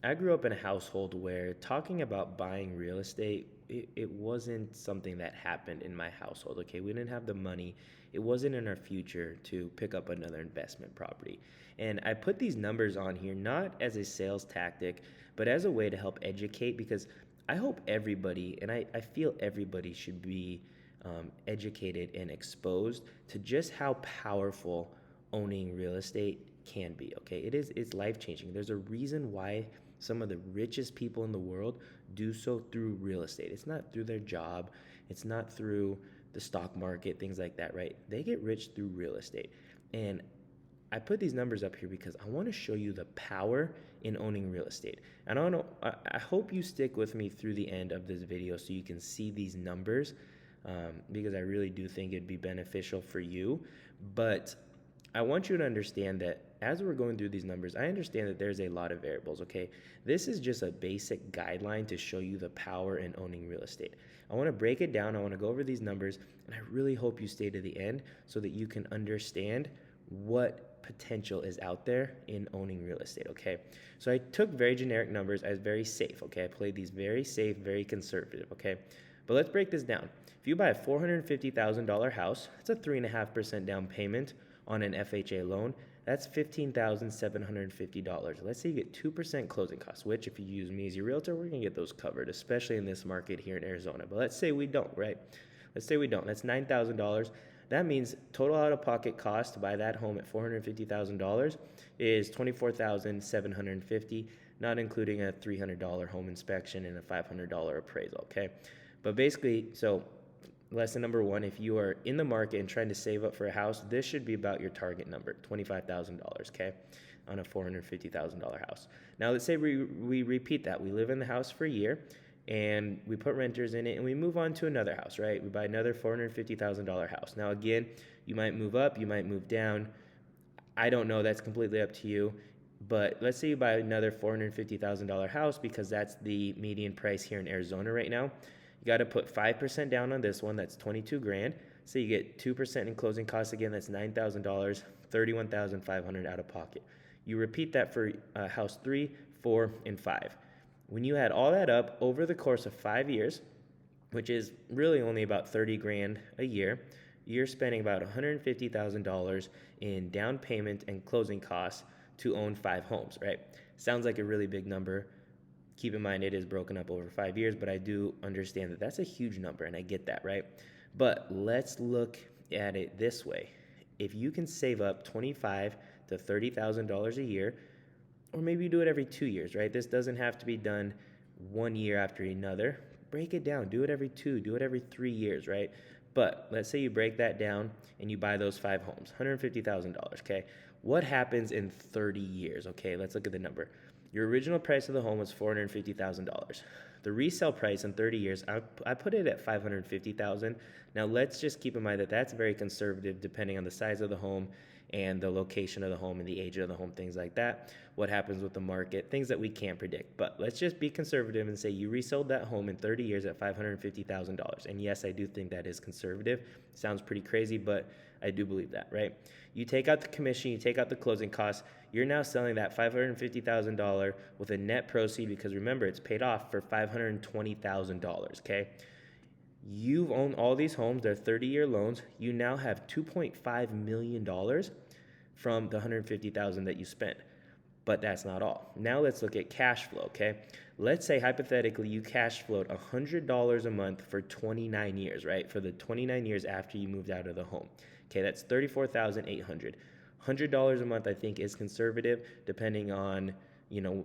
I grew up in a household where talking about buying real estate, it wasn't something that happened in my household. Okay, we didn't have the money. It wasn't in our future to pick up another investment property. And I put these numbers on here not as a sales tactic, but as a way to help educate because I hope everybody, and I feel everybody should be educated and exposed to just how powerful owning real estate can be. Okay, it's life changing. There's a reason why some of the richest people in the world do so through real estate. It's not through their job, it's not through the stock market, things like that, right? They get rich through real estate. And I put these numbers up here because I want to show you the power in owning real estate. And I hope you stick with me through the end of this video so you can see these numbers, because I really do think it'd be beneficial for you. But I want you to understand that as we're going through these numbers, I understand that there's a lot of variables, okay? This is just a basic guideline to show you the power in owning real estate. I want to break it down, I want to go over these numbers, and I really hope you stay to the end so that you can understand what potential is out there in owning real estate, okay? So I took very generic numbers as very safe, okay? I played these very safe, very conservative, okay? But let's break this down. If you buy a $450,000 house, it's a 3.5% down payment on an FHA loan. That's $15,750. Let's say you get 2% closing costs, which if you use me as your realtor, we're gonna get those covered, especially in this market here in Arizona. But let's say we don't, right? Let's say we don't. That's $9,000. That means total out-of-pocket cost to buy that home at $450,000 is $24,750, not including a $300 home inspection and a $500 appraisal, okay? But basically, so lesson number one, if you are in the market and trying to save up for a house, this should be about your target number, $25,000, okay, on a $450,000 house. Now, let's say we repeat that. We live in the house for a year, and we put renters in it, and we move on to another house, right? We buy another $450,000 house. Now, again, you might move up, you might move down. I don't know. That's completely up to you. But let's say you buy another $450,000 house because that's the median price here in Arizona right now. You got to put 5% down on this one. That's 22 grand. So you get 2% in closing costs again. That's $9,000, 31,500 out of pocket. You repeat that for house 3, 4, and 5. When you add all that up over the course of 5 years, which is really only about 30 grand a year, you're spending about $150,000 in down payment and closing costs to own 5 homes, right? Sounds like a really big number. Keep in mind it is broken up over 5 years, but I do understand that that's a huge number, and I get that, right? But let's look at it this way. If you can save up $25,000 to $30,000 a year, or maybe you do it every 2 years, right? This doesn't have to be done 1 year after another. Break it down. Do it every 2, do it every 3 years, right? But let's say you break that down and you buy those 5 homes, $150,000, okay? What happens in 30 years? Okay, let's look at the number. Your original price of the home was $450,000. The resale price in 30 years, I put it at $550,000. Now let's just keep in mind that that's very conservative depending on the size of the home and the location of the home and the age of the home, things like that, what happens with the market, things that we can't predict. But let's just be conservative and say you resold that home in 30 years at $550,000. And yes, I do think that is conservative. Sounds pretty crazy, but I do believe that, right? You take out the commission, you take out the closing costs, you're now selling that $550,000 with a net proceed, because remember, it's paid off for $520,000, okay? You've owned all these homes, they're 30-year loans. You now have $2.5 million from the $150,000 that you spent. But that's not all. Now let's look at cash flow, okay? Let's say hypothetically you cash flowed $100 a month for 29 years, right? For the 29 years after you moved out of the home. Okay, that's $34,800. $100 a month I think is conservative, depending on,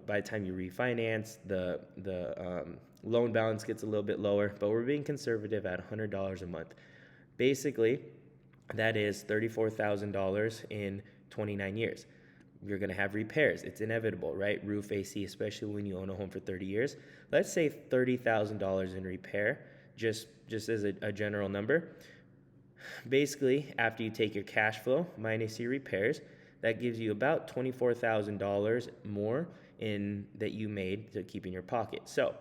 by the time you refinance, the loan balance gets a little bit lower, but we're being conservative at $100 a month. Basically, that is $34,000 in 29 years. You're going to have repairs. It's inevitable, right? Roof, AC, especially when you own a home for 30 years. Let's say $30,000 in repair, just as a general number. Basically, after you take your cash flow minus your repairs, that gives you about $24,000 more that you made to keep in your pocket. So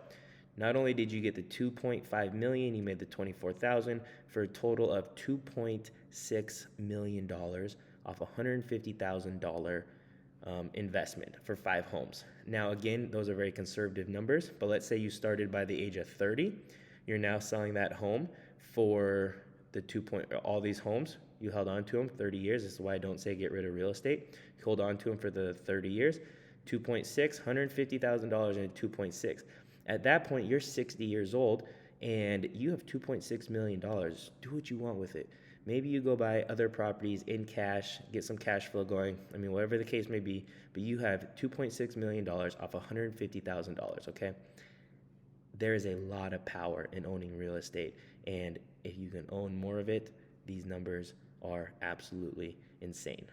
not only did you get the 2.5 million, you made the 24,000 for a total of $2.6 million off $150,000 investment for 5 homes. Now, again, those are very conservative numbers, but let's say you started by the age of 30. You're now selling that home for the all these homes. You held on to them 30 years. This is why I don't say get rid of real estate. You hold on to them for the 30 years. 2.6, $150,000 and 2.6. At that point, you're 60 years old and you have $2.6 million. Do what you want with it. Maybe you go buy other properties in cash, get some cash flow going. I mean, whatever the case may be, but you have $2.6 million off $150,000, okay? There is a lot of power in owning real estate. And if you can own more of it, these numbers are absolutely insane.